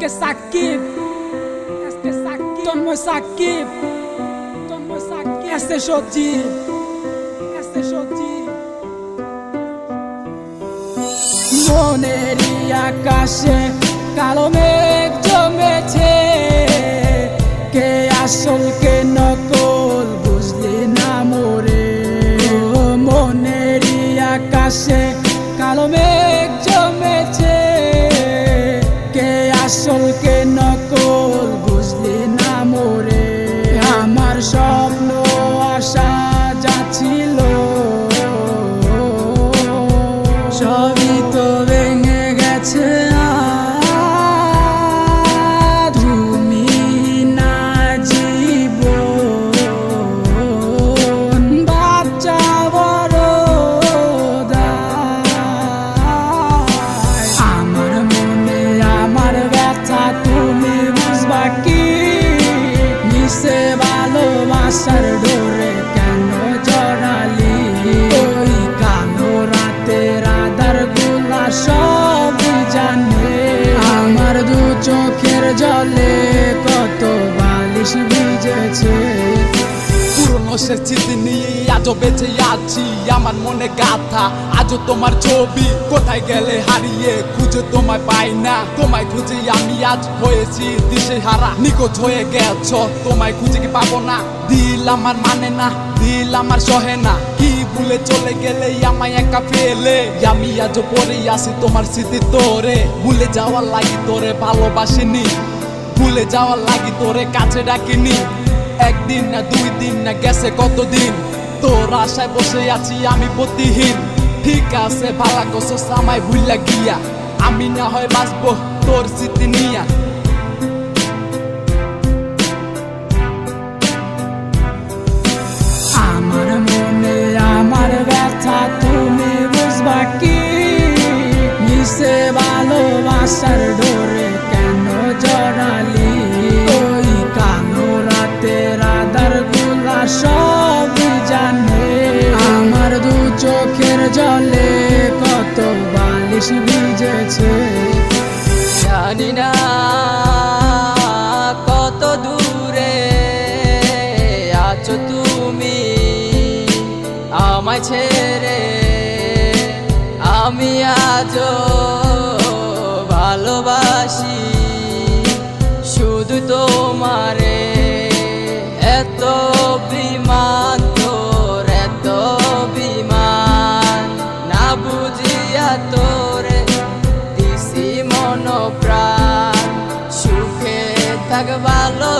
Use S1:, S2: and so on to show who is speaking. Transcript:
S1: SK Shakib, Tanmoy Shakib, এসে সজীব, মনেরই আকাশে কালো মেঘ জমেছে, কে আসল কে নকল বুঝলি না মোরে। মনেরই আকাশে কালো মেঘ জমেছে, কে আসল কে নকল বুঝলি না মোরে। আমার স্বপ্ন আশা যাচ্ছিল সবই তো ভেঙে গেছে। তুমি না জীবন বাচ্চা বড় আমার মনে আমার ব্যথা তুমি বুঝবা কি? নিচে ভালোবাসার ডোরে কেন জড়ালি? ওই কালো রাতের আধার গুলা সব জানে, আমার দু চোখের জলে কত বালিশ ভিজেছে।
S2: পুরনো সে স্মৃতি নিয়ে আজও বেঁচে আছি, আমার মনে গাথা আজও তোমার ছবি। কোথায় গেলে হারিয়ে খুঁজে তোমায় পাই না, তোমায় খুঁজে আমি আজ হয়েছি দিশেহারা। নিখোঁজ হয়ে গেছ, তোমায় খুঁজে কি পাবো না? দিল আমার মানে না, দিল আমার সহে না। কি ভুলে চলে গেলে আমায় একা ফেলে, আমি আজও পরে আসি তোমার স্মৃতি তোরে। ভুলে যাওয়ার লাগি তোরে ভালোবাসিনি, ভুলে যাওয়ার লাগি তোরে কাছে ডাকিনি। একদিন না দুই দিন না গেছে কতদিন, তোর আশায় বসে আছি আমি প্রতিহীন। ঠিক আছে ভালা কসস আমায় ভুইলা গিয়া, আমি না হয় বাঁচবো তোর স্মৃতি নিয়া।
S1: আমার মনে আমার ব্যথা তুমি বুঝবা কি? নিচে ভালোবাসার ডোরে কেন জড়ালি? ওই কালো রাতের আধার গুলা সব জানে, আমার দু চোখের জলে কত বালিশ ভিজেছে।
S3: জানি না কত দূরে আছো তুমি আমায় ছেড়ে, আমি আজও ভালোবাসি শুধু তোমারে। এত বিমান তোর, এত বিমান না বুঝিয়া তোরে দিছি মন প্রাণ। সুখে থাক ভালো